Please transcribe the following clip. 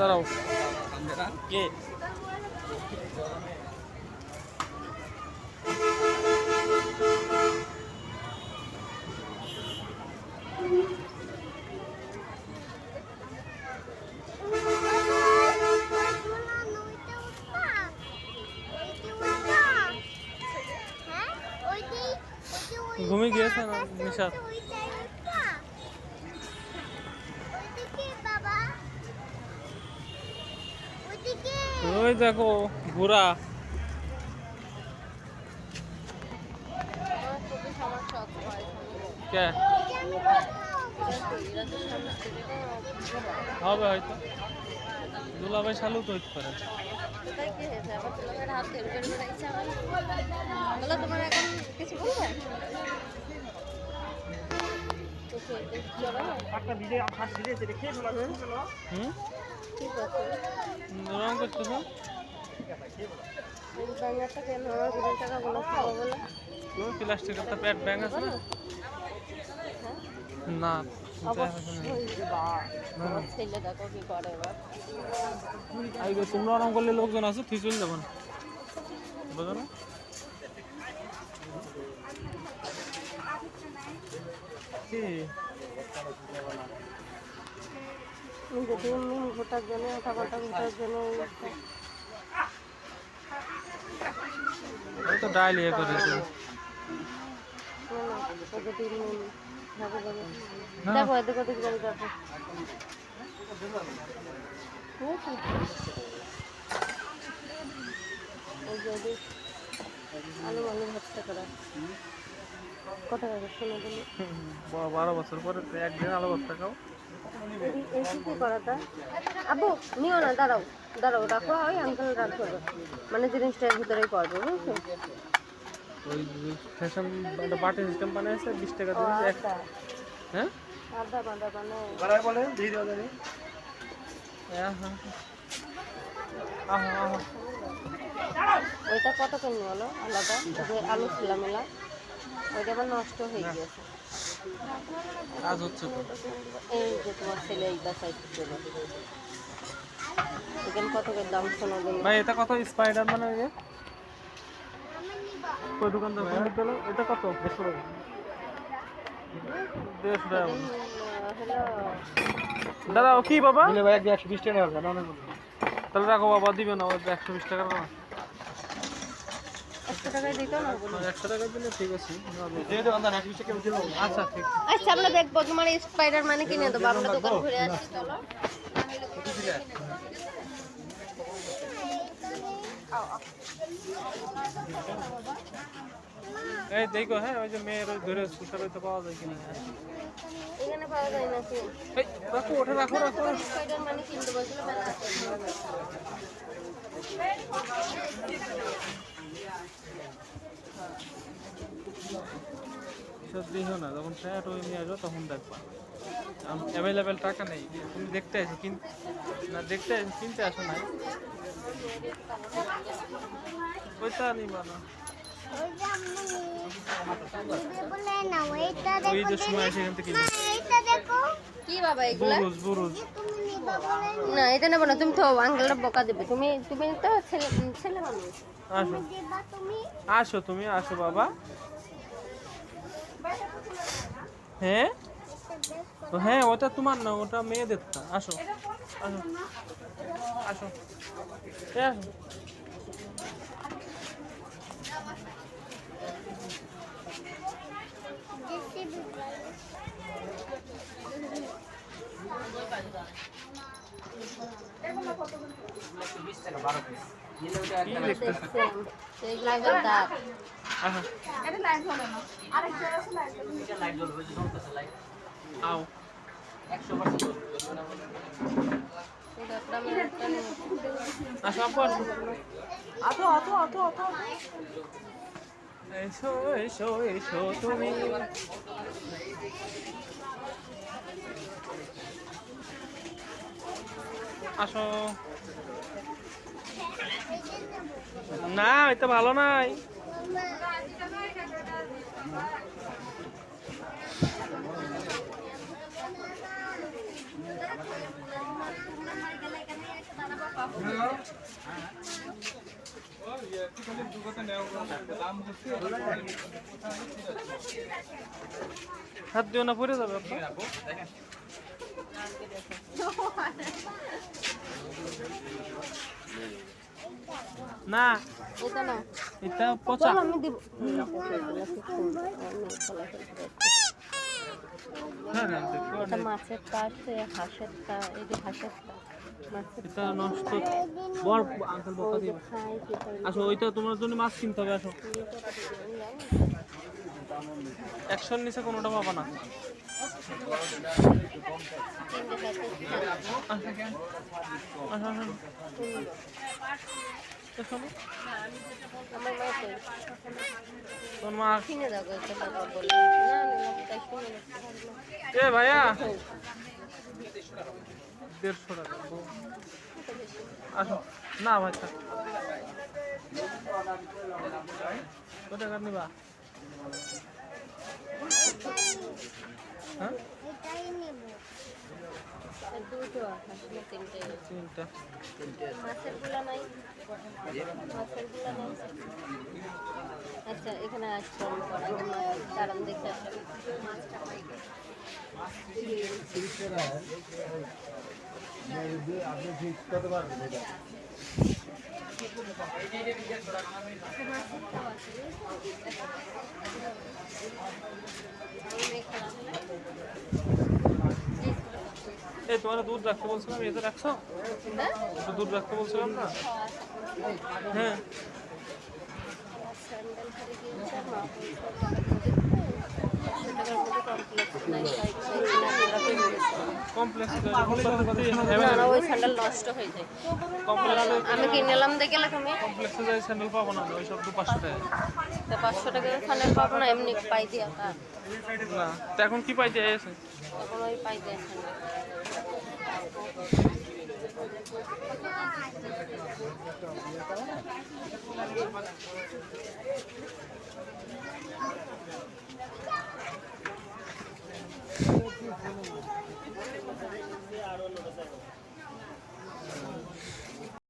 দাঁড়াও কে ঘুমিয়ে গিয়েছে না নিশাদ? ওই দেখো ঘোড়া। কে হবে হয়তো দুলাভাই শালু তো হইতে পারে। তোমার এখন কিছু বলবে? রং করতেছ প্লাস্টিকের তো পেট ব্যাং আছে না? তোমরা ওরকম করলে লোকজন আছে তুই চলে যাবো না, বোঝো না? ভোটার জন্য ভোটার জন্য তো ডাইল ইয়ে করেছে। দেখো এদিকে ওদিক যাবে দেখো আলু আলু ভর্তা করা কত টাকা শুনে দিলি 12 বছর পরে একদিন আলু ভর্তা খাও। কি করাটা আব্বু নিও না, দাঁড়াও দাঁড়াও রাখো, ওই আঙ্কেল রাখো, মানে জিনিসটার ভিতরেই পড়বে বুঝছো? ওই ফ্যাশন একটা বাটি সিস্টেম বানাইছে 20 টাকা দিয়ে হ্যাঁ আদা বাঁধা বানায় বলে দিয়ে দাও জানি। ওইটা কত করে হলো আলাদা যে আলু খোলামেলা ওইটা আবার নষ্ট হয়ে গেছে। কাজ হচ্ছে তো এই যে তোমার ছেলে এইটা সাইড চলে এখানে কত করে দাম শোনো দিন ভাই, এটা কত স্পাইডার মানে ওই যে কই দোকানদার ফোন দিল এটা কত? 150 টাকা। 150 টাকা দাদা। ও কি বাবা দিলে ভাই 120 টাকা হবে না অনেক বলে। তাহলে রাখো বাবা, দিবে না 120 টাকা না 100 টাকায় দিত না 100 টাকা দিলে ঠিক আছে দিয়ে দেব। 120 টাকা দিলে আচ্ছা ঠিক। আচ্ছা আমরা দেখবো তোমার স্পাইডার মানে কিনে দেবো, আমরা দোকান ঘুরে আসি চলো। এই দেখো হ্যাঁ, ওই যে মেয়ের ওই ধরে সুতার হইতে পাওয়া যায় কিনা এখানে পাওয়া যায় না কি? এই রাখো ওটা রাখো রাখো। স্পাইডার মানে কিনতে বলছিল সব দিও না, যখন ফ্যাট হয়ে নিয়ে আসো তখন দেখবা। অ্যাভেলেবেল টাকা নেই, তুমি দেখতে আসো না, দেখতে আসো কিনতে আসো নাই ওইটা নিবা না। ঈদের সময় এসে এখান থেকে কি বাবা এগুলা? বুরুজ বুরুজ না এটা নেবো না, তুমি তো আঙ্কেলটা বকা দেবে, তুমি তুমি তো ছেলে ছেলে মানুষ। আসো আসো তুমি আসো বাবা। হ্যাঁ হ্যাঁ ওটা তোমার না, ওটা মেয়েদের তা। আসো আসো আসো আসো। এসো এসো এসো তুমি। আসো না, এটা ভালো নাই। হাত দিও না, পড়ে যাবে আপনার। না এটা না, এটা পচা। চলো আমি দিব। হ্যাঁ হ্যাঁ দেখো, এটা মাছের পাশ, হাঁসের পা, এই যে হাঁসের পা, মাছের এটা নষ্ট। বল আঙ্কেল বকা দিবে। খাই আসো, ওইটা তোমার জন্য মাছ কিনতে হবে। আসো, 100 নিচে কোনোটা পাবা না। আসো, আসো। এসো না। আমার মা কই? তোর মা। কিনে দাও গো, এটা বাবা বলে না না, তাই শুনে না। এ ভাইয়া, 150 টাকা। আসো না ভাই, থাক। কত টাকা নিবা? হ্যাঁ, দুটো আসলে তিনটে। তিনটা। মাছের গুলা নাই, মাছের গুলা নাই। আচ্ছা এখানে আসবো আমি পরে, আগে মাছ দাঁড়ান দেখে আসেন। আপনি ফিক্স করতে পারবেন এটা। এই তোমার দুধ রাখতে বলছিলাম, এতে রাখছো? একটু দুধ রাখতে বলছিলাম না? হ্যাঁ। স্যান্ডেল করে দিয়েছে আর মা বলছে 500 টাকার মধ্যে কমপ্লেক্স নাই, কমপ্লেক্স না না, ওই স্যান্ডেল নষ্ট হয়ে যায়। আমি কিনে নিলাম দেখে এলে তুমি কমপ্লেক্সে যাই স্যান্ডেল পাবো না, ওই সব 500 টাকা। তো 500 টাকার স্যান্ডেল পাবো না, এমনি পাই দিয়া তা না, তো এখন কি পাইতে আছে? এখন ওই পাই দিয়া স্যান্ডেল।